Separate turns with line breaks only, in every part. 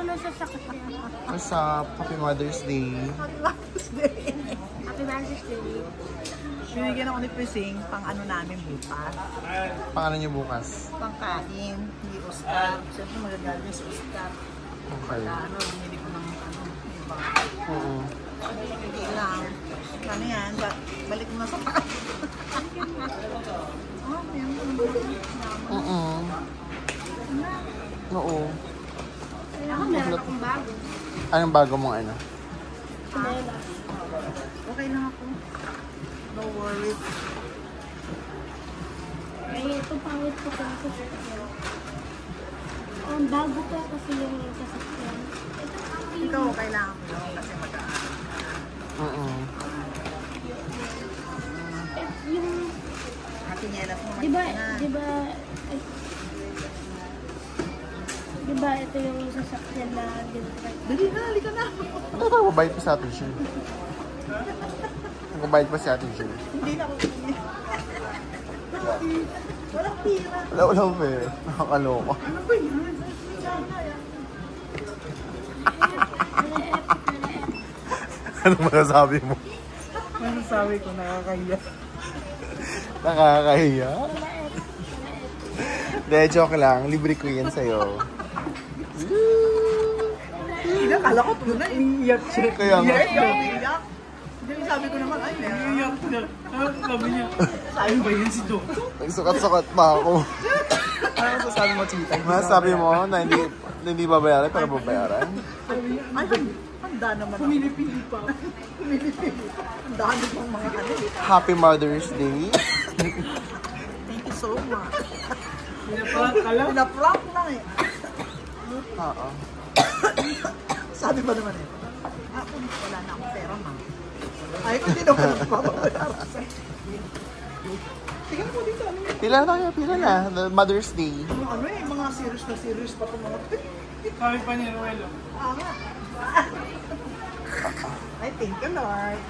na sasakyan.
What's up? Happy Mother's Day.
Happy Mother's Day.
Happy Mother's Day.
Binigyan ako ni Prising pang ano namin bukas.
Pangalan niyo bukas?
Pang kain, ni Oscar. Siyempre magagaling si Oscar.
Okay.
Ano, binili ko ng ano, iba.
Oo.
Hindi lang. Ano yan, balik mo na sa pa. Oh, yan mo naman.
Oo.
Ako meron akong bago.
Anong bago mong ano?
Chinelas.
Okay lang ako. No worries.
Ay, ito pangit ko pa sa sasakyan. Ang bago pa kasi yung sasakyan.
Ito, kailangan ko yun kasi mag-aaral.
Yung,
Hatinyelas mo
di ba,
magkina.
di ba ito yung sasakyan na dinatry?
Dali na, halika na.
Ano ka magbayad pa sa atin siya? Magbayad pa sa atin siya?
Hindi na ako. Walang pira.
Wala pa eh. Nakakaloka.
Ano ba yun?
Anong masasabi mo?
Masasabi ko, nakakahiya.
Nakakahiya? Hindi, joke lang. Libre ko yan sa'yo.
Kala ko ito na, iiyak siya.
Kaya nga.
Iiyak. Hindi, sabi ko naman, ay, iiyak na. Sabi niya, sabi ba yun si Dok?
Nagsukat-sukat pa ako.
Ano masasabi mo, Chita?
Masasabi mo na hindi babayaran pero babayaran?
Ay, handa naman ako. Pumilipili pa. Pumilipili. Handahan din pang mga ano.
Happy Mother's Day.
Thank you so much. Pinaprank ka lang? Pinaprank lang eh.
Oo.
Sabi ba naman eh, ako wala na akong pera, ma. Ay, hindi naman magpapabayaran sa'yo. Tingnan mo dito, ano yun?
Pila na tayo, pila na. The Mother's Day.
Ano eh, mga serious na serious pa itong mga
Sabi pa ni Ruelo.
nga. Ay, thank you, Lord.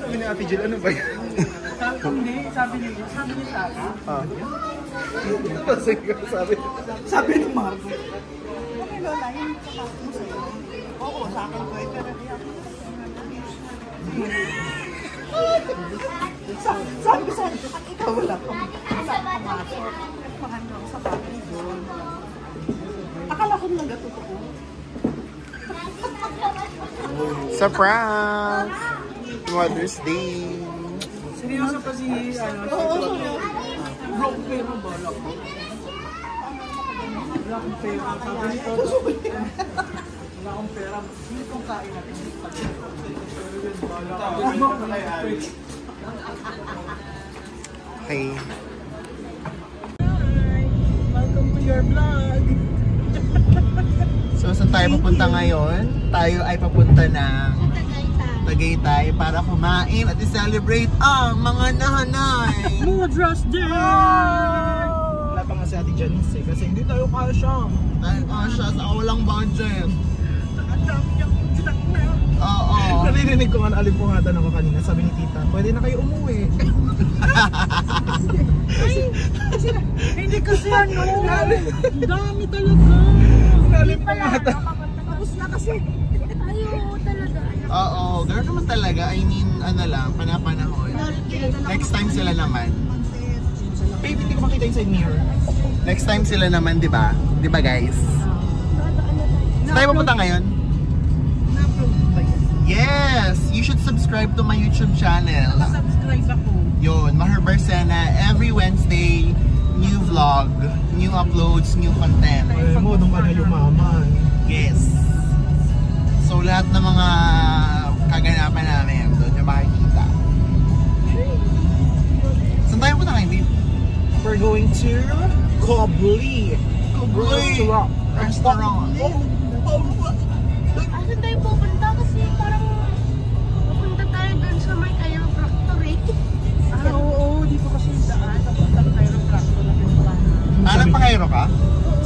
Sabi ni Ate Jill, ano ba yan?
Hindi, sabi niya sa akin.
Sabi ni Marco. Okay, Lola, yung sasabi mo sa'yo. Oo, sa akin ko eh, pero di ako. Sabi ko sa'yo, at ikaw wala kang pumasok. Mahanda ako sa bagay doon. Akala ko lang totoo.
Surprise! Mother's Day.
Seryoso pa si,
Oo,
broke pero balak mo. Wala akong pera. Sabi nito, wala akong pera. Hindi kong kain natin. Pero yun, balak ako.
Okay.
welcome to your vlog.
So, saan tayo papunta ngayon? Tayo ay papunta ng Tagaytay para kumain at i-celebrate ang mga nahanay.
Mother's Day!
Wala pa nga si Ate Janice eh, kasi hindi tayo kasya.
Dahil siya sa walang budget.
Ang dami niyang sinak na.
Oo.
Narinig ko nga alimpungatan ako kanina. Sabi ni Tita, pwede na kayo umuwi.
Hindi kasi ano, dami talaga.
Nalimpungatan. Tapos na kasi.
Ayaw talaga.
Oo, gano'n naman talaga. I mean, ano lang, panapanahon. Next time sila naman.
Babe, hindi ko makita yung side mirror.
Next time sila naman, di ba? Di ba guys? Saan tayo papunta ngayon?
Na-upload ba yun?
Yes! You should subscribe to my YouTube channel.
Subscribe ako.
Yun, Maher Barsena. Every Wednesday, new vlog, new uploads, new content.
Ay mo, nung ka na yumaman.
Yes. So lahat ng mga kaganapan namin doon yung makikita. Saan tayo punta ngayon, babe?
We're going to Kobli.
Restaurant.
Asan tayo pupunta? Kasi parang pupunta tayo dun sa may chiropractor eh.
Oo, dito kasi yung daan. Tapos tayo ng tractor na pinuntahan.
Nagpakairo ka?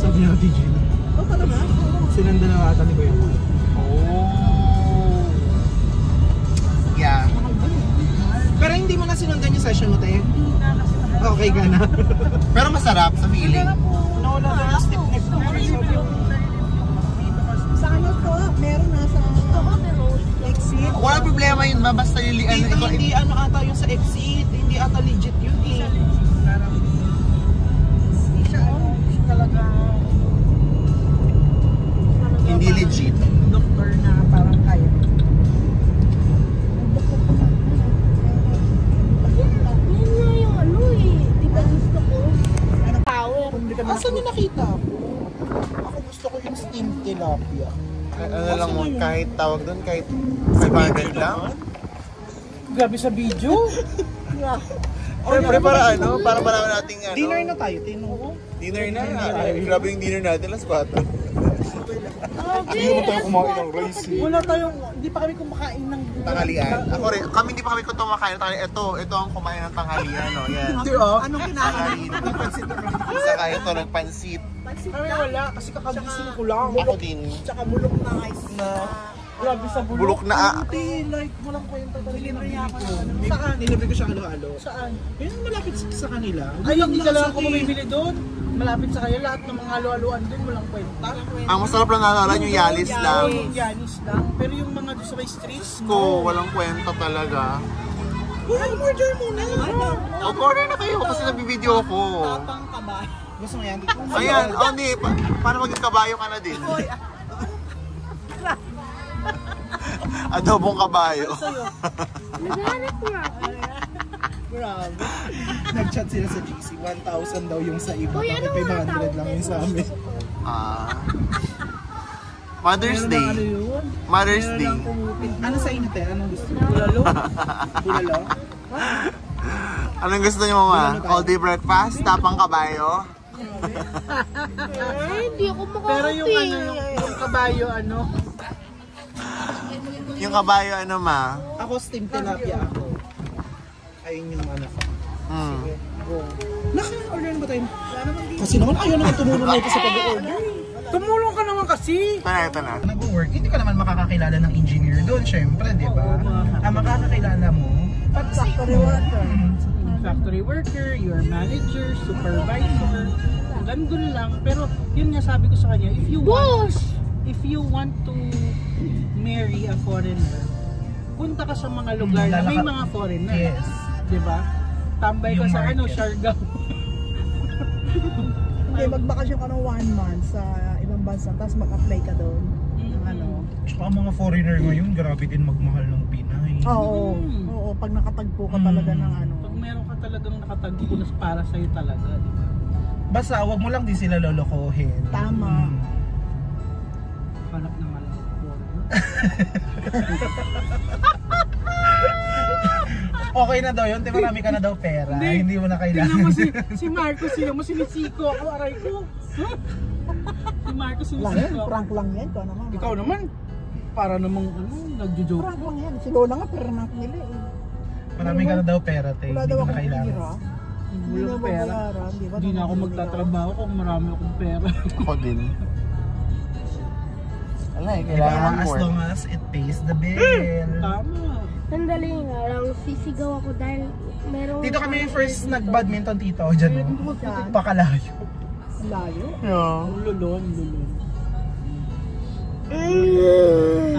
Sabi niya Ate Gina. Oo, pa naman. Sinanda na ata ni Kuya.
Oh. Yeah.
okay ka na.
Pero masarap sa feeling.
Nawala na yung stiffness ko. Sa ano to? Meron na sa exit.
Wala problema yun, ma. Basta yung
Hindi ano ata yung sa exit. Hindi ata legit yun eh. Hindi siya talaga
hindi legit.
doktor na parang kaya.
Yan nga yung ano eh. Di ba gusto ko? Power.
Asan niyo nakita po? Ako gusto ko yung steamed tilapia.
Ano lang mo, kahit tawag doon, kahit 500 lang.
Grabe sa video.
Siyempre para ano, para marami nating ano.
Dinner na tayo, tinuro.
Dinner na. Grabe yung dinner natin, alas 4.
Hindi mo tayo kumain ng rice.
Wala tayong, hindi pa kami kumakain ng
Tanghalian. Ako rin, kami hindi pa kami kumakain ng tanghalian. Ito ang kumain ng tanghalian, no? Yan.
Anong kinakain?
Saka ito, nagpansit.
Kami wala, kasi kakagising ko lang.
Ako din.
Tsaka bulok na ice na. Grabe sa bulok.
Bulok na
Hindi, like, walang kwenta talaga. Nilibre ako. Saan? Nilibre ko siya halo-halo. Saan? Yun ang malapit sa kanila. Ay, hindi ka lang ako mamimili doon. Malapit sa kanila, lahat ng mga halo-haloan doon, walang kwenta.
Ang masarap lang nanaran yung Yalis lang.
Yanis lang. Pero yung mga doon sa may streets,
Ko, walang kwenta talaga.
order muna.
Order na kayo kasi nabibideo ko.
Tapang kabay. Gusto mo yan?
Ayan, oh hindi. Paano maging kabayo ka na din? Adobong kabayo.
Naghanap nga ako.
Grabe. Nag-chat sila sa GC. 1,000 daw yung sa iba.
Uy, ano
Bakit
nga
500 lang yung sa amin.
Mother's Day. Mother's Day.
Ano sa inyo, te? Anong gusto mo? Bulalo? Bulalo?
Anong gusto niyo, mama? All day breakfast? Tapang kabayo?
Ay, hindi ako makakapi.
Pero yung ano, yung kabayo, ano?
Yung kabayo, ano, ma?
Ako, steamed tilapia ako. Ayun yung ano. Go. Naka-order ba tayo? Kasi naman, ayaw naman tumulong na ito sa pag-order. Tumulong ka naman kasi!
Ito na.
Nag-work, hindi ka naman makakakilala ng engineer doon, syempre, di ba? Ang makakakilala mo, factory worker. Factory worker, your manager, supervisor, gandun lang. Pero yun nga sabi ko sa kanya, if you want to marry a foreigner, punta ka sa mga lugar na may mga foreigner. Yes. Di ba? Tambay ka sa ano, Siargao.
Hindi, magbakasyon ka ng 1 month sa ibang bansa, tapos mag-apply ka doon. Ano?
Tsaka ang mga foreigner ngayon, grabe din magmahal ng Pinay.
Oo, oo, pag nakatagpo ka talaga ng ano.
Pag meron ka talagang nakatagpo na para sa'yo talaga, di ba? Basta, wag mo lang din sila lolokohin.
Tama.
Hanap na malang foreigner. Okay na daw yun, marami ka na daw pera. Hindi mo na kailangan. Tingnan mo si Marco, sila mo sinisiko ako, aray ko. Si Marco sinisiko ako.
Prank lang yan, ikaw naman.
Ikaw naman, para namang ano, nagjo-joke.
Prank lang yan, si Lola nga prank nila eh.
Marami ka na daw pera, te.
Wala
Hindi
daw
mo na
akong
kailangan.
pera.
Walang pera. Hindi na ako magtatrabaho kung marami akong pera.
Ako din. Wala eh, kailangan
As
mag-work.
long as it pays the bill. Tama.
Sandali nga lang, sisigaw ako dahil merong...
Dito kami yung first nag-badminton tito, dyan mo. Pakalayo.
Ang layo.
Yeah.
Lulon.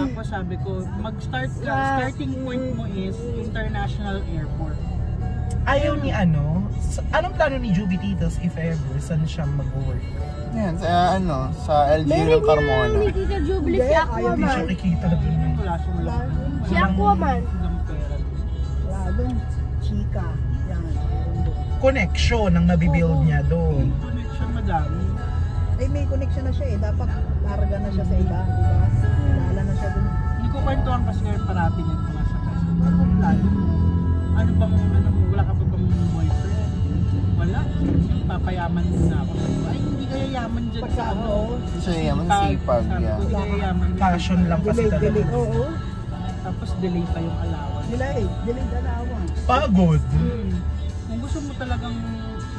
Tapos sabi ko, mag-start ka, starting point mo is International Airport. Ayaw ni ano, anong plano ni Juby Titos if ever, saan siya mag-work?
Yan, sa LG ng Carmona.
Ni Tita Jubilee si
Hindi siya
Aquaman.
kikita din. Wala siyang lang.
Si Aquaman.
Wala doon, chika. Yan, meron doon.
Connection ang nabibuild niya doon. Connection madami.
Eh, may connection na siya eh. Dapat larga na siya sa iba, di ba? Lala na siya doon.
Hindi ko kwentuhan kasi ngayon parati niya pumasakay. Ano bang plano? Ano bang, wala ka pa bang boyfriend? Wala. Papayaman muna ako. Ay, hindi kaya yaman dyan sa ano.
Siya yaman, sipag. Yeah.
Hindi kaya yaman. Passion lang kasi talaga.
Delay, oo.
Tapos delay pa yung allowance.
Delay allowance.
Pagod! Kung gusto mo talagang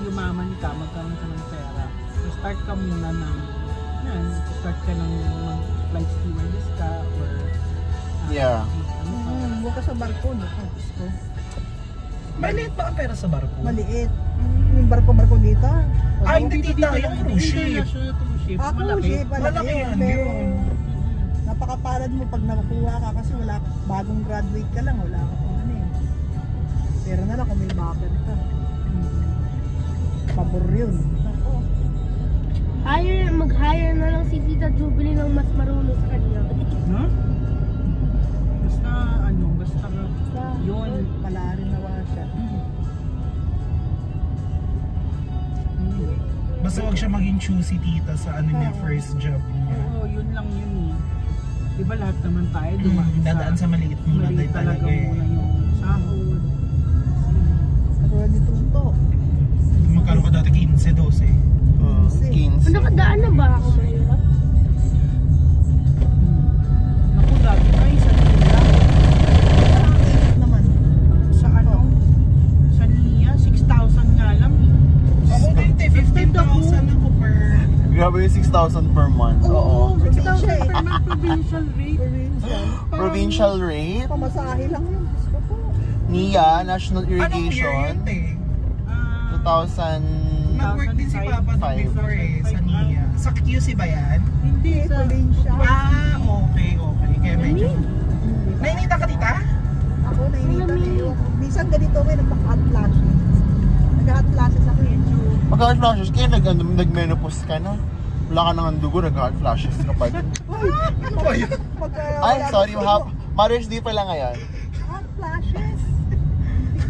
yumaman ka, magkaroon ka ng pera, start ka muna ng, start ka ng flight stewardess ka or
Yeah.
Huwag ka sa barko, no? Gusto.
Maliit ba ang pera sa barko?
Maliit. Yung barko-barko dito.
Ay, hindi tita, yung cruise ship.
Ah,
International cruise ship.
cruise ship,
Malaki yan, yun.
Napakapalad mo pag nakukuha ka kasi wala, bagong graduate ka lang, wala ka pang ano eh. Pero na lang kung may bucket ka. Pabor yun.
Mag-hire na lang si Tita Jubilee ng mas marunong sa kanya.
No? Basta yun.
Pala rin nawa siya.
Basta wag siya maging choosy tita sa ano niya, first job niya.
Oo, yun lang yun eh. Diba lahat naman tayo
Dadaan sa maliit muna tayo talaga eh.
muna yung sahod.
Katulad ni Tunto.
Magkano ka dati 15, 12?
15.
Nakadaan na ba ako mahirap?
Naku, dati tayo sa Nila.
Parang init naman.
Sa ano? Sa Nia, 6,000 nga lang.
Ako din, 15,000 ako per...
Grabe yung 6,000 per month. Oo.
6,000 siya eh.
Per month provincial rate.
Provincial.
Provincial rate.
Pamasahe lang yun. Diyos ko po.
NIA, National
Anong year
Irrigation.
yun eh?
2000.
Nag-work din si Papa doon before eh, sa NIA. Sa QC ba yan?
Hindi, sa
Provincial.
Okay. Kaya medyo... Nainita ka tita?
Ako nainita na yun. Minsan ganito may nagpa-hot flashes. Nag-hot flashes ako yun.
Pag-hot flashes, kaya nag-menopause ka na. Wala ka nang dugo, nag-hot flashes kapag...
Ano ba yun?
Ay, sorry, Mother's Day pala ngayon.
Hot flashes.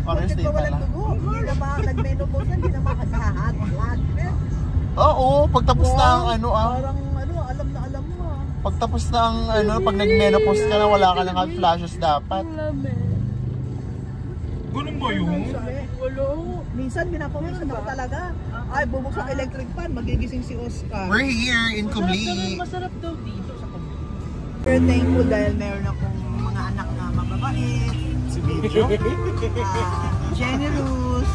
Mother's Day pala.
Hindi na ba nag-menopause, hindi na ba mag-hot flashes?
Oo, pagtapos na ang ano
Parang alam na alam mo ah.
pagtapos na ang pag nag-menopause ka na, wala ka ng hot flashes dapat.
Ganun ba yun?
walo.
Minsan pinapawisan ako talaga. Ay, bubuksan ang electric fan, magigising si Oscar.
We're here in Kubli.
Masarap daw dito sa Kubli.
Very thankful dahil meron akong mga anak na mababait,
Si Bicho.
generous,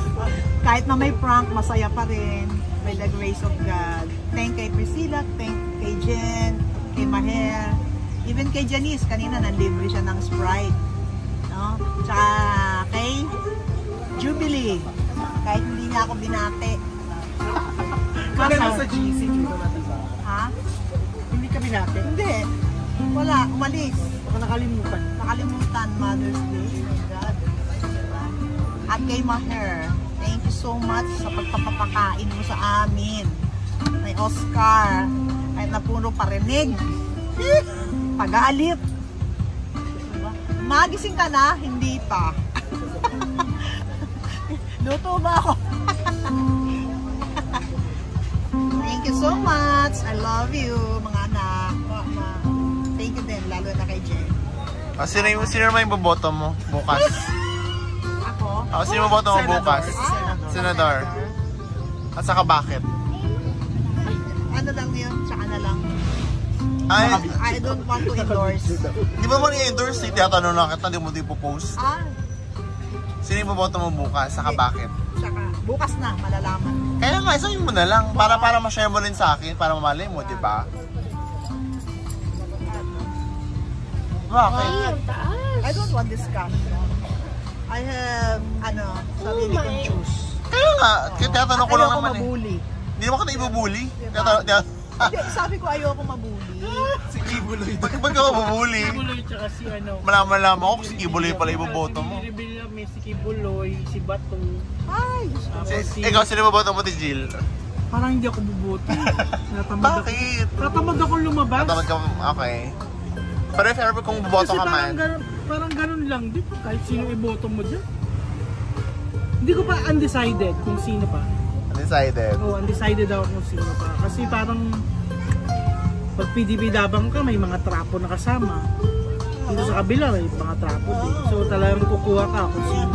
kahit na may prank, masaya pa rin by the grace of God. Thank kay Priscilla, thank kay Jen, kay Maher, even kay Janice, kanina nanlibre siya ng Sprite. No? Tsaka kay Jubilee, kahit hindi niya ako binate.
Maganda sa GC dito natin ba?
Ha?
Hindi kami natin.
Hindi. Wala, umalis.
Baka nakalimutan.
Nakalimutan, Mother's Day. Oh my God. At kay Maher, thank you so much sa pagpapapakain mo sa amin. May Oscar, kahit na puro parinig. Pagalit. Diba? Magising ka na, hindi pa. Luto ba ako? Thank you so much. I love you, mga anak. Thank you din, lalo na kay Jen.
Sino naman yung boboto mo bukas?
Ako?
Sino yung boboto mo bukas? Senador. At saka bakit?
Ano lang yun, tsaka na lang.
Ay,
I don't want to endorse.
di ba mo ni-endorse? Tinatanong lang kita, di mo di po-post. Sino yung boboto mo bukas? Saka bakit?
Tsaka, bukas na, malalaman.
Kaya nga, isayin mo na lang. Para ma-share mo rin sa akin, para mamalay mo, di ba? Bakit?
Ay, ang taas.
I don't want discussion. I have, sarili kong choose.
Kaya nga, tinatanong ko lang
Ayoko
naman eh.
mabuli.
Hindi naman kita ibubuli.
Hindi, sabi ko ayoko mabuli.
Si Kibuloy. Ba't ka mabubuli?
Kibuloy tsaka si ano.
Malaman ako kung si Kibuloy pala iboboto mo.
Reveal na may si Kibuloy, si Bato.
Ay, Diyos ko.
Ikaw, sino boboto mo, ti Jill?
Parang hindi ako buboto. Natamad ako.
Bakit?
Natamad ako lumabas.
Natamad ka, okay. Pero if ever kung boboto
Kasi
ka man,
parang ganun lang. Di ba kahit sino iboto mo dyan? Hindi ko pa undecided kung sino pa.
undecided.
Oo, undecided ako kung sino pa. Kasi parang pag PDB-dabang ka, may mga trapo na kasama. Dito sa kabila, may mga trapo din. So talagang kukuha ka kung sino.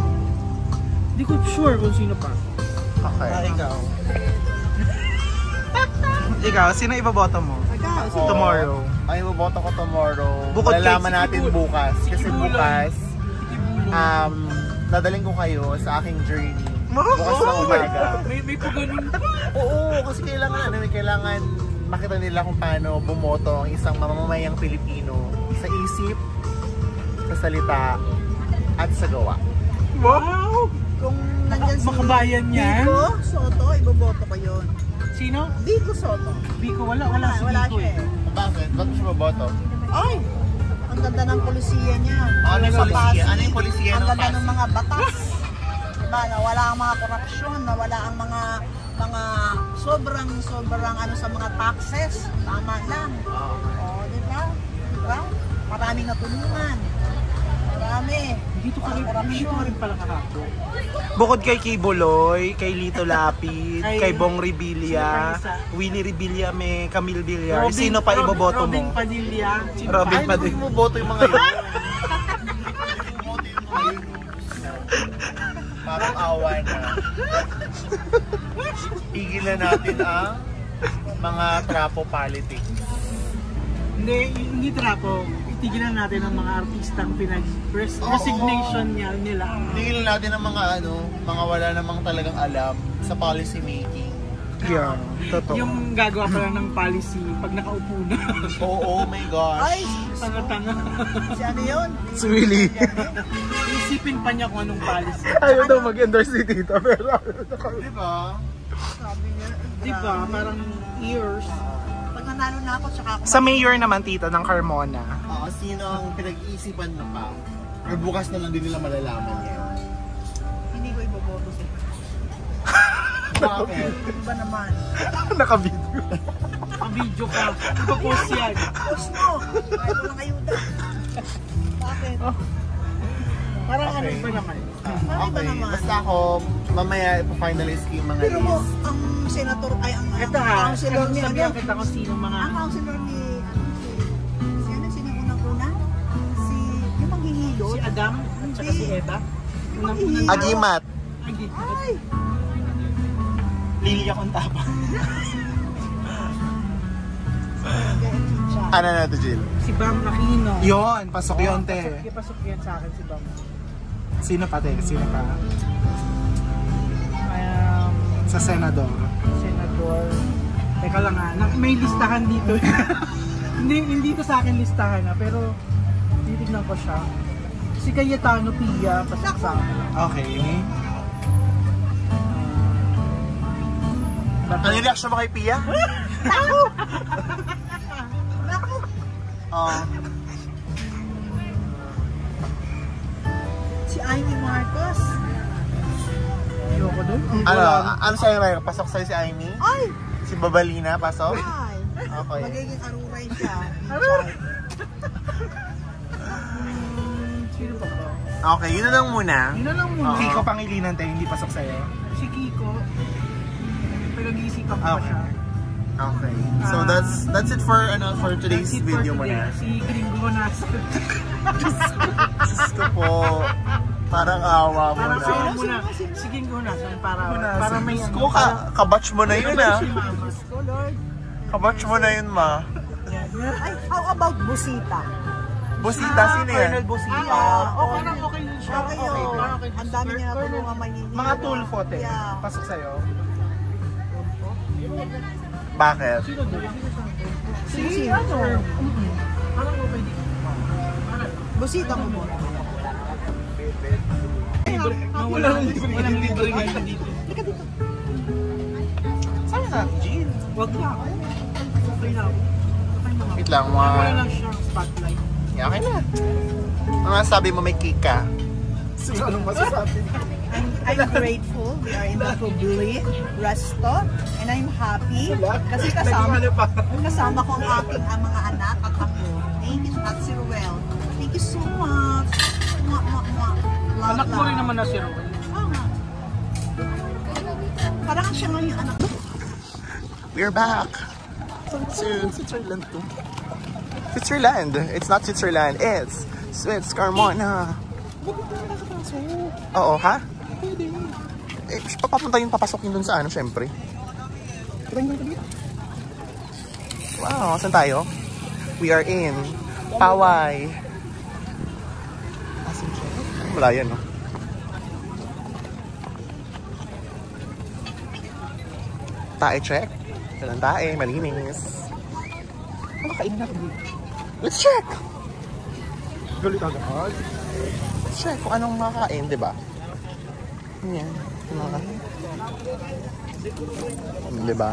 Hindi ko sure kung sino pa.
Okay.
Ikaw. Ikaw, sino iboboto mo?
Ikaw,
Tomorrow.
Ay, boboto ko tomorrow.
Bukod kay
Malalaman
si
natin
Kibuloy.
bukas.
Si
Kasi
Kibuloy.
bukas, dadaling ko kayo sa aking journey. Bukas na umaga.
May pagano'n.
Oo, kasi kailangan makita nila kung paano bumoto ang isang mamamayang Pilipino sa isip, sa salita, at sa gawa.
Wow!
Kung nandyan si
Makabayan niya.
Biko Soto, iboboto ko yun.
Sino?
Biko Soto.
Biko, wala si
Wala
Biko
siya
eh.
eh.
Bakit? Ba't mo siya maboto?
Ay! Ang ganda ng polisiya niya.
Ano yung
Sa
polisiya?
Pasig.
Ano yung polisiya
Ang
ng
ganda
Pasig?
ng mga batas. Diba? Na wala ang mga korupsyon, na wala ang mga sobrang ano sa mga taxes. Tama lang. Oh, diba? Diba? Maraming natulungan. Marami.
Dito rin pala kahapon.
Bukod kay Kibuloy, kay Lito Lapid,
Kay-
kay Bong Revilla,
Sino pa isa?
Willie Revilla, may Camille Villar. Sino pa iboboto
Robin
mo?
Padilla.
Robin
Ay,
Padilla.
naman mo boto yung mga yun. Parang awa na. Igilan natin ang mga trapo politics.
Hindi trapo. Tigilan natin ang mga artistang resignation nila.
Igilan natin ang mga mga wala namang talagang alam sa policy making.
Yeah, totoo.
Yung gagawa pa lang ng policy pag nakaupo na.
Oh my gosh.
Ay!
Tanga-tanga.
Si ano yun?
Si Willie.
Isipin pa niya kung anong policy.
Ayaw daw mag-endorse si Tita, pero
Di ba?
Sabi niya.
Diba? Parang years.
Pag nanalo na ako, tsaka ako.
sa mayor naman, Tita, ng Carmona.
Sino ang pinag-iisipan na pa? Or bukas na lang din nila malalaman yan.
Hindi ko iboboto sa
Bakit?
iba naman.
Naka-video.
Ang video ka. Ipapost yan.
Post mo! Kahit walang ayuda. Bakit?
Parang
Okay.
ano ba naman?
Okay,
naman?
basta ako, mamaya ipa-finalize ko yung mga
Pero mo,
list.
ang senator, ay ang
Ito ha,
councilor ni
sabihan kita kung sino mga...
ang councilor ni, sino yung unang-una? Yung maghihilot?
Si Adam at saka si Eva.
Yung maghihilot?
Agimat.
Ay!
Lilia Contapa.
Ano na ito, Jill?
Si Bam Aquino.
Yon, pasok yun, te.
Pasok yan sa akin si Bam.
Sino pa, te? Sino pa?
Sa
Sa senador.
senador. Teka lang ha, may listahan dito. hindi to sa akin listahan ha, pero titignan ko siya. Si Cayetano Pia, pasok sa akin.
Okay.
Ano yung reaction mo kay Pia?
Si Amy Marcos.
Ayoko doon.
Ano sa'yo, Mike? Pasok sa'yo si Amy?
Ay!
Si Babalina, pasok?
Ay!
Okay.
Magiging aruray siya.
Sino pa ba?
Okay, yun na lang muna.
Yun na lang muna.
Kiko Pangilinan, te. Hindi pasok sa'yo.
Si Kiko. Pinag-iisipan ko pa
Okay.
siya.
Okay. So that's it for today's
That's it
video
for today.
muna.
Si Gringo Nasa.
Diyos ko po. Parang awa mo
Parang
na.
sa'yo muna. Si Gringo Nasa. Para may
Diyos ko, kabatch mo na yun ah.
Si Mama.
Go Lord.
Kabatch mo na yun, ma.
Ay, how about Busita?
Busita, sino yan?
Colonel Busita.
Parang okay din siya.
Okay yun.
Parang okay.
Ang dami niya natulungan mahinihila.
Mga tulfo, te.
Yeah.
Pasok sa'yo.
Bakit?
Sino doon?
Si
ano? Parang okay din.
Busita mo mo.
Walang libre ngayon dito.
Saan na, Jean?
Wag na ako. Okay na ako. Okay na ako.
Wait lang,
Wala lang siyang spotlight.
Okay na. Ang sabi mo may kika.
Anong masasabi?
I'm grateful. We are in the public resto and I'm happy kasi kasama ko ang mga anak at ako. Thank you at si Ruel. Thank you so much. Mwah, mwah, mwah. Love,
Anak mo rin
love.
naman na si Roel.
Oo nga. Parang siya nga yung anak.
We're back to Switzerland too. Switzerland. It's not Switzerland. It's Swiss Carmona. Oo, ha? Eh, papapunta yun, papasok yun dun sa ano, syempre. Wow, saan tayo? We are in Paway. Wala yan, no? Tae check. Dalang tae, malinis. Ano kainin natin dito? Let's check!
Galit agad.
Let's check kung anong makakain, di ba? Yan. Mga... Diba?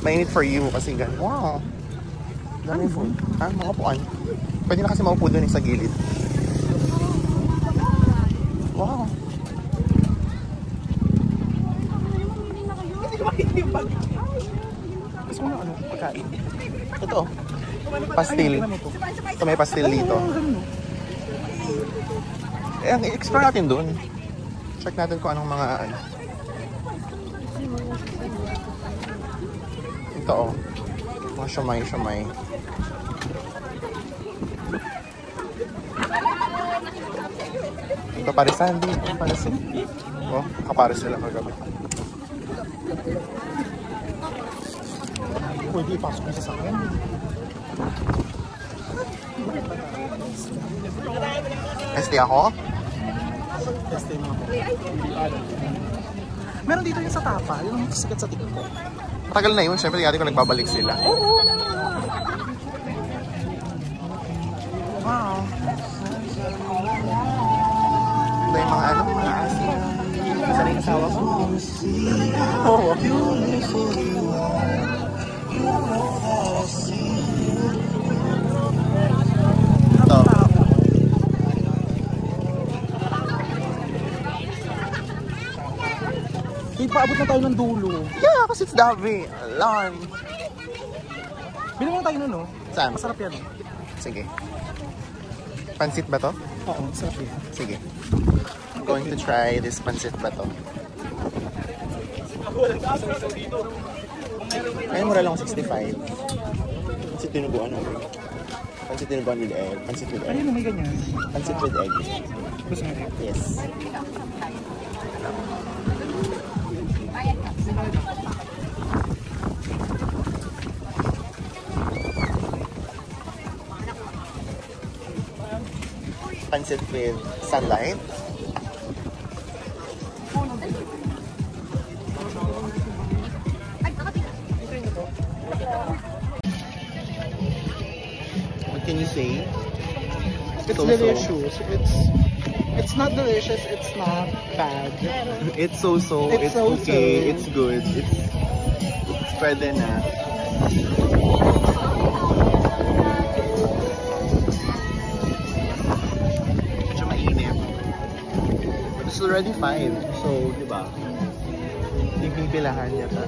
Mainit for you kasi gan. Wow! Dami food. Ha? Mga puan. Pwede na kasi maupo doon sa gilid. Wow! Gusto mo na ano? Pagkain. Ito. Pastil. Ito may pastil dito. Eh, explore natin doon. Check natin kung anong mga ano. Ito oh. Mga shumay. Ito parisan dito. Parisan. Oh, kapares sila kagabi. Pwede ipasok niya sa akin. ST ako?
ST mo ako. Meron dito yung sa Tapa, yung sikat sa TikTok.
Matagal na yun, syempre dati ko nagbabalik sila.
Wow.
Ito yung mga ano, mga asin. Isa na yung asawa ko. Oo. Ito.
Paabot na tayo ng dulo.
Yeah, kasi it's Davie. Alam.
Bili mo tayo nun, no?
Saan?
Masarap yan.
Sige. Pansit ba to?
Oo, masarap yan.
Sige. I'm going to try this pansit ba to. Ay, mura lang 65. Pansit dinuguan ako. Pansit dinuguan with egg. Pansit with egg.
Ayun, may ganyan.
Pansit with egg.
Gusto mo egg?
Yes. Pansit with sunlight. What can you say?
It's
So-so.
delicious. It's not delicious, it's not bad.
It's so-so.
It's
It's
so-so.
okay. It's good. It's pwede na. Medyo mainit. But it's already 5. So, di ba? Pipilahan niya ta.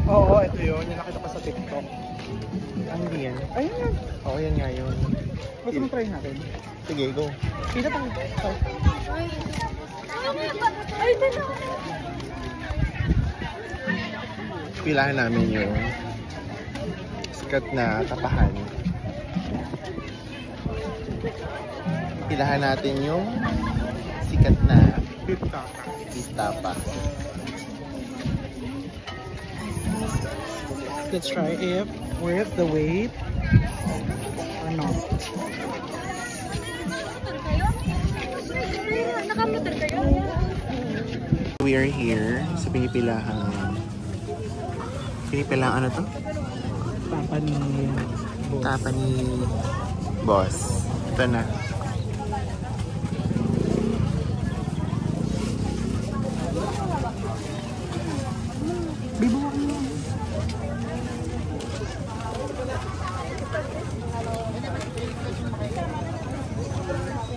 Oo, ito yun. Yung nakita ko sa TikTok.
Ano yan?
Ayun yan.
Oo, yan nga yun.
Gusto mo try natin?
Sige, go.
Pila tayo.
Pilahan namin yung sikat na tapahan. Pilahan natin yung sikat na pistapa.
Let's try if worth the wait or not.
We are here sa pinipilahan. Pinipilahan ano to?
Papa ni Boss.
Tapa ni Boss. Ito na.
Bibuwak mo.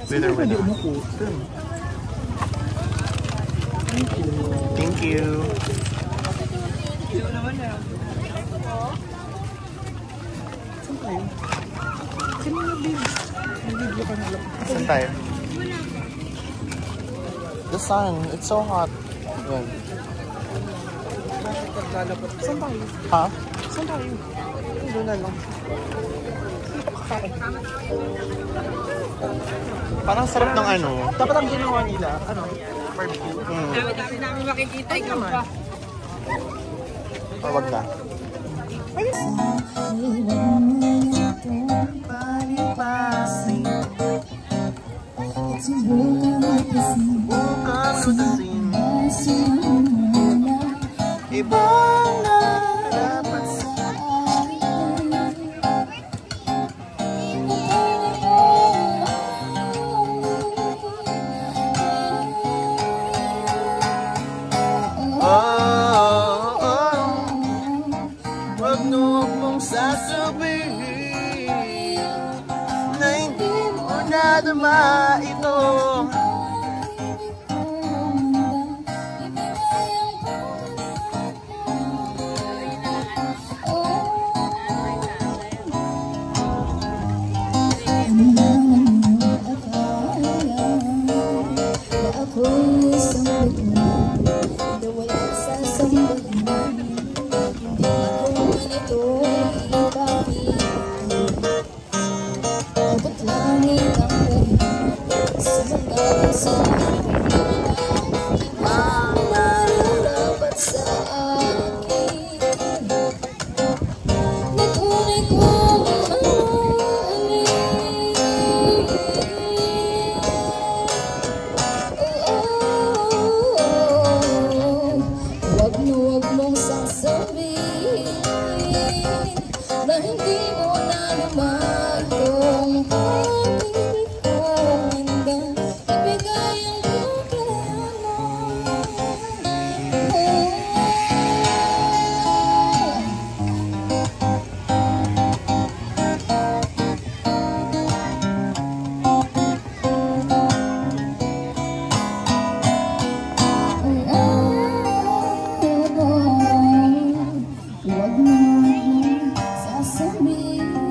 With or
Pwede
without?
umupo.
Thank you.
Saan tayo? Kanina babe. May video ka na lang.
Saan tayo? The sun. It's so hot. Yan.
Saan tayo?
Ha?
Saan tayo?
Doon na lang. Parang sarap ng ano.
Dapat ang ginawa nila, ano? Barbecue.
Dami namin makikita, ikaw pa.
Or wag na. Ibang dapat sa na huwag mong sasabihin na hindi mo nadama ito.
Sasabihin